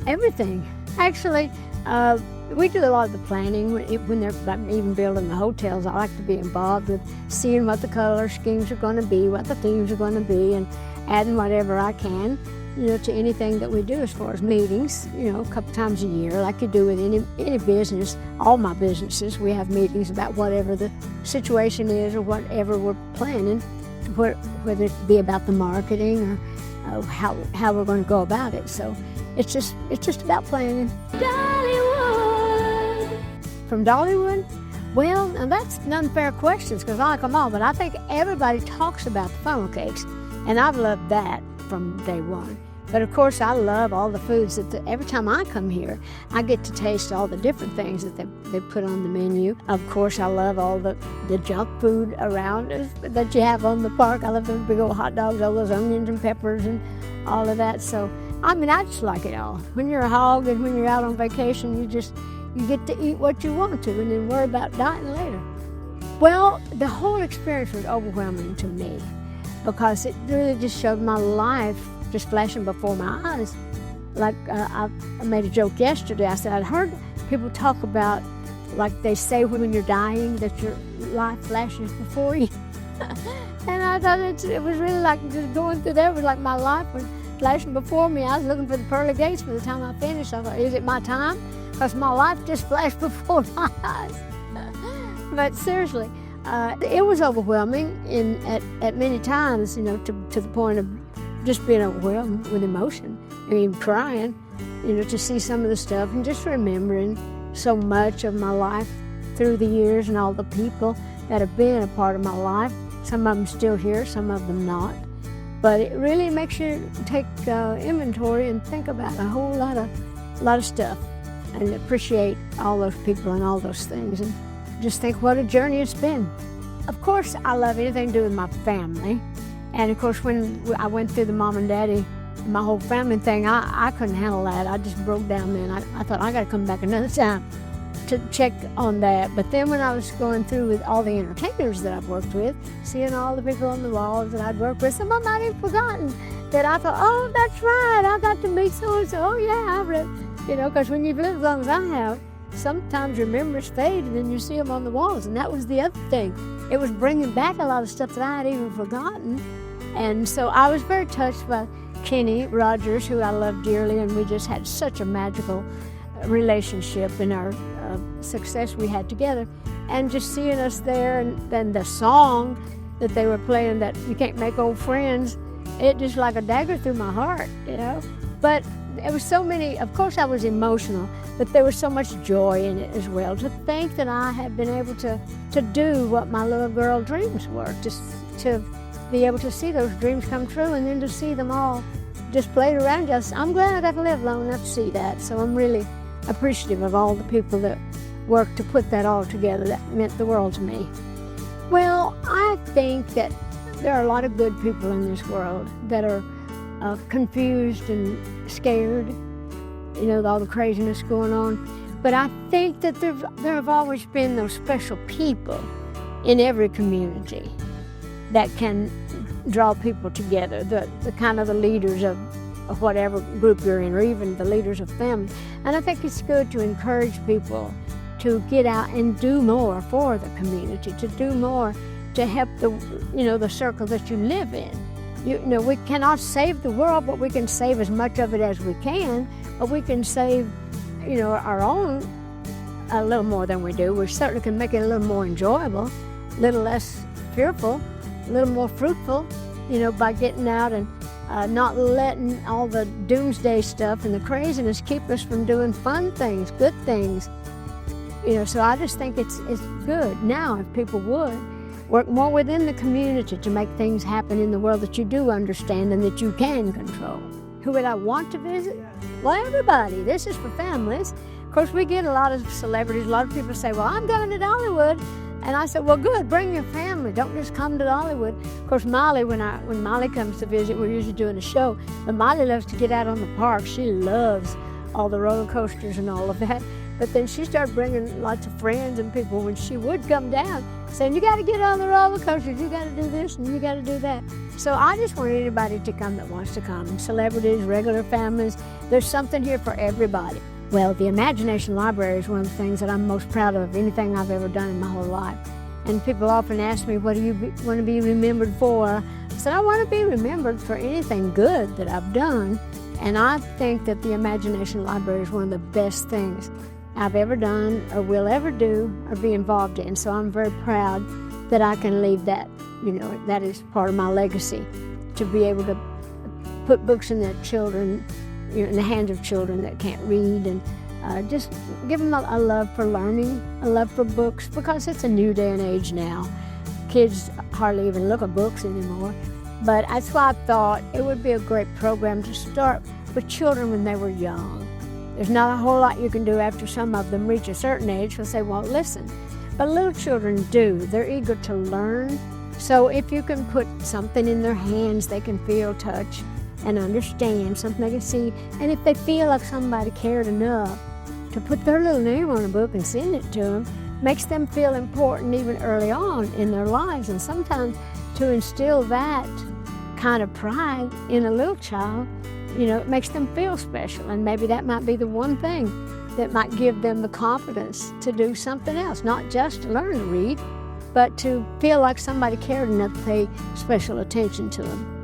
Everything. Actually, we do a lot of the planning when they're even building the hotels. I like to be involved with seeing what the color schemes are going to be, what the themes are going to be, and adding whatever I can, to anything that we do as far as meetings, a couple times a year, like you do with any business. All my businesses, we have meetings about whatever the situation is or whatever we're planning, whether it be about the marketing or how we're going to go about it. So it's just about planning. Dollywood. From Dollywood? Well, now that's an unfair question because I like them all, but I think everybody talks about the funnel cakes, and I've loved that from day one. But of course, I love all the foods every time I come here, I get to taste all the different things that they put on the menu. Of course, I love all the junk food around that you have on the park. I love those big old hot dogs, all those onions and peppers and all of that. So, I just like it all. When you're a hog and when you're out on vacation, you get to eat what you want to and then worry about dieting later. Well, the whole experience was overwhelming to me because it really just showed my life just flashing before my eyes. Like I made a joke yesterday. I said I'd heard people talk about, like they say when you're dying, that your life flashes before you. And I thought it was really like just going through there. It was like my life was flashing before me. I was looking for the pearly gates by the time I finished. I thought, is it my time? Because my life just flashed before my eyes. But seriously, it was overwhelming at many times, to the point of just being overwhelmed with emotion. Crying, to see some of the stuff and just remembering so much of my life through the years and all the people that have been a part of my life. Some of them still here, some of them not. But it really makes you take inventory and think about a whole lot of stuff and appreciate all those people and all those things and just think what a journey it's been. Of course, I love anything to do with my family. And of course, when I went through the mom and daddy, my whole family thing, I couldn't handle that. I just broke down then. I thought, I got to come back another time to check on that. But then when I was going through with all the entertainers that I've worked with, seeing all the people on the walls that I'd worked with, some of them I'd even forgotten that I thought, oh, that's right, I got to meet so-and-so. Oh, yeah, because when you've lived as long as I have, sometimes your memories fade and then you see them on the walls. And that was the other thing. It was bringing back a lot of stuff that I had even forgotten. And so I was very touched by Kenny Rogers, who I love dearly, and we just had such a magical relationship in our success we had together. And just seeing us there, and then the song that they were playing, that you can't make old friends, it just like a dagger through my heart, But there was so many, of course I was emotional, but there was so much joy in it as well. To think that I had been able to do what my little girl dreams were, just to be able to see those dreams come true and then to see them all displayed around us. I'm glad I got to live long enough to see that. So I'm really appreciative of all the people that worked to put that all together. That meant the world to me. Well, I think that there are a lot of good people in this world that are confused and scared, all the craziness going on. But I think that there have always been those special people in every community that can draw people together, the kind of the leaders of whatever group you're in, or even the leaders of family. And I think it's good to encourage people to get out and do more for the community, to do more to help the circle that you live in. We cannot save the world, but we can save as much of it as we can. But we can save, our own a little more than we do. We certainly can make it a little more enjoyable, a little less fearful, a little more fruitful, by getting out and not letting all the doomsday stuff and the craziness keep us from doing fun things, good things. So I just think it's good now if people would work more within the community to make things happen in the world that you do understand and that you can control. Who would I want to visit? Well, everybody. This is for families. Of course, we get a lot of celebrities. A lot of people say, well, I'm going to Dollywood. And I said, well, good, bring your family. Don't just come to Dollywood. Of course, Molly, when Molly comes to visit, we're usually doing a show. But Molly loves to get out on the park. She loves all the roller coasters and all of that. But then she started bringing lots of friends and people when she would come down, saying, you got to get on the roller coasters, you got to do this and you got to do that. So I just want anybody to come that wants to come, celebrities, regular families. There's something here for everybody. Well, the Imagination Library is one of the things that I'm most proud of anything I've ever done in my whole life. And people often ask me, what do you want to be remembered for? I said, I want to be remembered for anything good that I've done. And I think that the Imagination Library is one of the best things I've ever done or will ever do or be involved in. So I'm very proud that I can leave that, that is part of my legacy, to be able to put books in the children, in the hands of children that can't read, and just give them a love for learning, a love for books, because it's a new day and age now. Kids hardly even look at books anymore. But that's why I thought it would be a great program to start with children when they were young. There's not a whole lot you can do after some of them reach a certain age because they won't listen. But little children do. They're eager to learn. So if you can put something in their hands they can feel, touch, and understand, something they can see, and if they feel like somebody cared enough to put their little name on a book and send it to them, makes them feel important even early on in their lives. And sometimes to instill that kind of pride in a little child, it makes them feel special. And maybe that might be the one thing that might give them the confidence to do something else, not just to learn to read, but to feel like somebody cared enough to pay special attention to them.